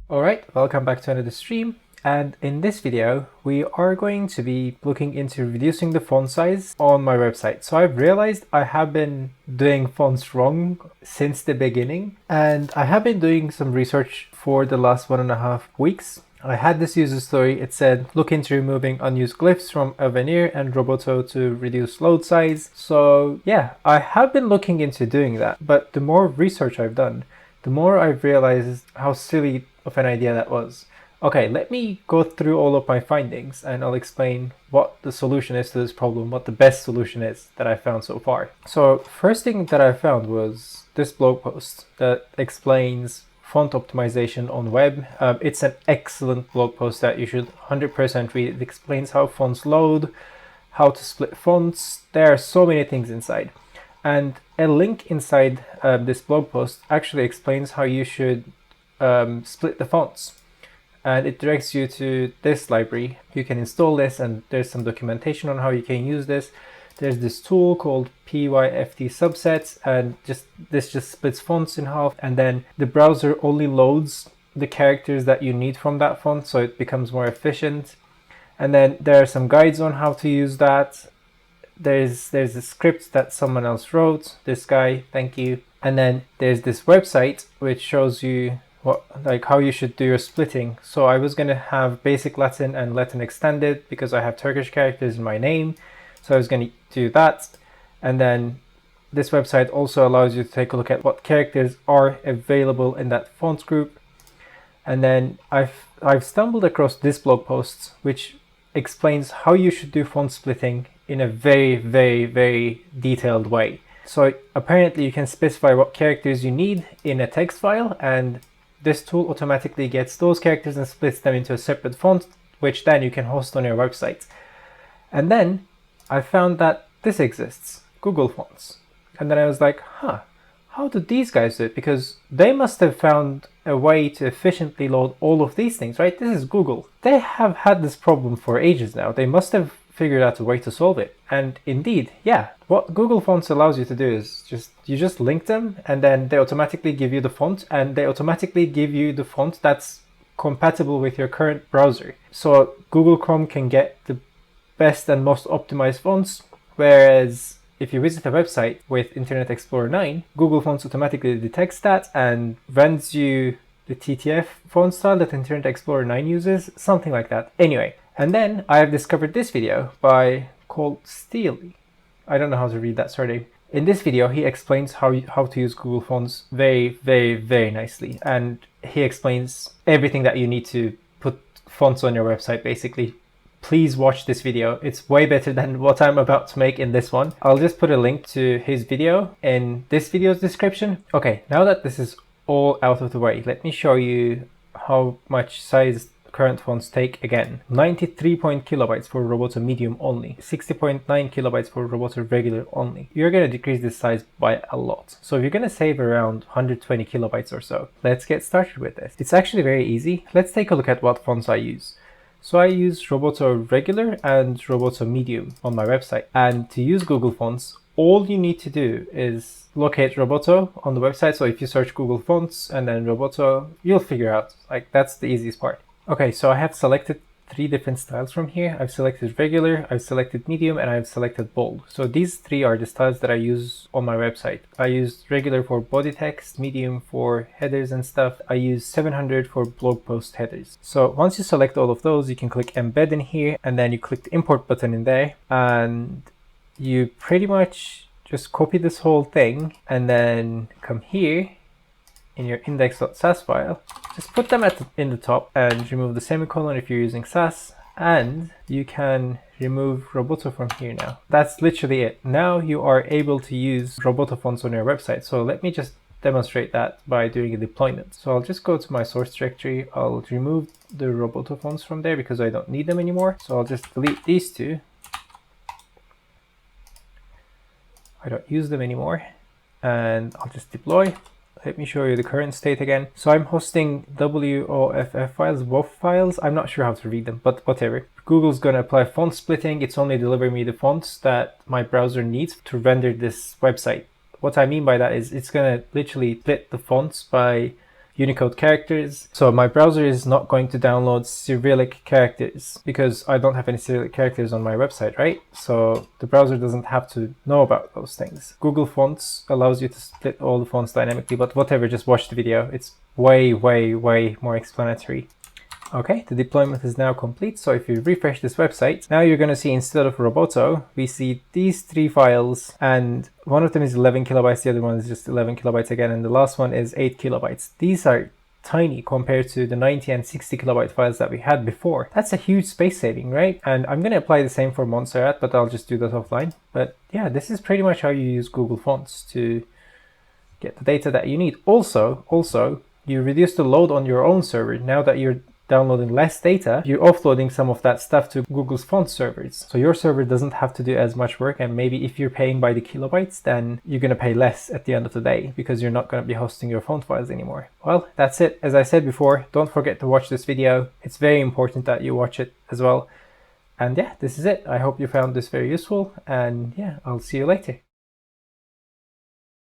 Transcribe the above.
Alright, welcome back to another stream, and in this video we are going to be looking into reducing the font size on my website. So I've realized I have been doing fonts wrong since the beginning, and I have been doing some research for the last 1.5 weeks. I had this user story. It said look into removing unused glyphs from a veneer and Roboto to reduce load size. So yeah, I have been looking into doing that, but the more research I've done, the more I've realized how silly of an idea that was. Okay, let me go through all of my findings and I'll explain what the solution is to this problem, what the best solution is that I found so far. So first thing that I found was this blog post that explains font optimization on web. It's an excellent blog post that you should 100% read. It explains how fonts load, how to split fonts. There are so many things inside. And a link inside this blog post actually explains how you should split the fonts. And it directs you to this library. You can install this, and there's some documentation on how you can use this. There's this tool called PYFT subsets, and this just splits fonts in half, and then the browser only loads the characters that you need from that font, so it becomes more efficient. And then there are some guides on how to use that. There's a script that someone else wrote, this guy, thank you. And then there's this website which shows you how you should do your splitting. So I was gonna have basic Latin and Latin extended because I have Turkish characters in my name. So I was gonna do that. And then this website also allows you to take a look at what characters are available in that font group. And then I've stumbled across this blog post which explains how you should do font splitting in a very, very, very detailed way. So apparently you can specify what characters you need in a text file, and this tool automatically gets those characters and splits them into a separate font, which then you can host on your website. And then I found that this exists, Google Fonts. And then I was like, how do these guys do it? Because they must have found a way to efficiently load all of these things, right? This is Google. They have had this problem for ages now. They must have figured out a way to solve it. And indeed, yeah, what Google Fonts allows you to do is you just link them, and then they automatically give you the font, and they automatically give you the font that's compatible with your current browser. So Google Chrome can get the best and most optimized fonts, whereas if you visit a website with Internet Explorer 9, Google Fonts automatically detects that and vends you the TTF font style that Internet Explorer 9 uses, something like that. Anyway, and then I have discovered this video called Steely. I don't know how to read that surname. In this video, he explains how to use Google Fonts very, very, very nicely. And he explains everything that you need to put fonts on your website, basically. Please watch this video. It's way better than what I'm about to make in this one. I'll just put a link to his video in this video's description. Okay, now that this is all out of the way, let me show you how much size current fonts take again. 93 kilobytes for Roboto Medium only, 60.9 kilobytes for Roboto Regular only. You're going to decrease this size by a lot. So if you're going to save around 120 kilobytes or so, let's get started with this. It's actually very easy. Let's take a look at what fonts I use. So I use Roboto Regular and Roboto Medium on my website. And to use Google Fonts, all you need to do is locate Roboto on the website. So if you search Google Fonts and then Roboto, you'll figure out, that's the easiest part. Okay, so I have selected 3 different styles from here. I've selected regular, I've selected medium, and I've selected bold. So these 3 are the styles that I use on my website. I use regular for body text, medium for headers and stuff. I use 700 for blog post headers. So once you select all of those, you can click embed in here, and then you click the import button in there, and you pretty much just copy this whole thing and then come here in your index.sas file, just put them in the top and remove the semicolon if you're using Sass, and you can remove Roboto from here now. That's literally it. Now you are able to use Roboto fonts on your website. So let me just demonstrate that by doing a deployment. So I'll just go to my source directory. I'll remove the Roboto fonts from there because I don't need them anymore. So I'll just delete these 2. I don't use them anymore. And I'll just deploy. Let me show you the current state again. So I'm hosting WOFF files, WOFF files. I'm not sure how to read them, but whatever. Google's going to apply font splitting. It's only delivering me the fonts that my browser needs to render this website what I mean by that is it's going to literally split the fonts by Unicode characters. So my browser is not going to download Cyrillic characters because I don't have any Cyrillic characters on my website, right? So the browser doesn't have to know about those things. Google Fonts allows you to split all the fonts dynamically, but whatever, just watch the video. It's way, way, way more explanatory. Okay, the deployment is now complete. So if you refresh this website, now you're going to see instead of Roboto, we see these 3 files, and one of them is 11 kilobytes, the other one is just 11 kilobytes again, and the last one is 8 kilobytes. These are tiny compared to the 90 and 60 kilobyte files that we had before. That's a huge space saving, right? And I'm going to apply the same for Montserrat, but I'll just do that offline. But yeah, this is pretty much how you use Google Fonts to get the data that you need. Also, you reduce the load on your own server. Now that you're downloading less data, you're offloading some of that stuff to Google's font servers. So your server doesn't have to do as much work, and maybe if you're paying by the kilobytes, then you're going to pay less at the end of the day because you're not going to be hosting your font files anymore. Well, that's it. As I said before, don't forget to watch this video. It's very important that you watch it as well. And yeah, this is it. I hope you found this very useful, and yeah, I'll see you later.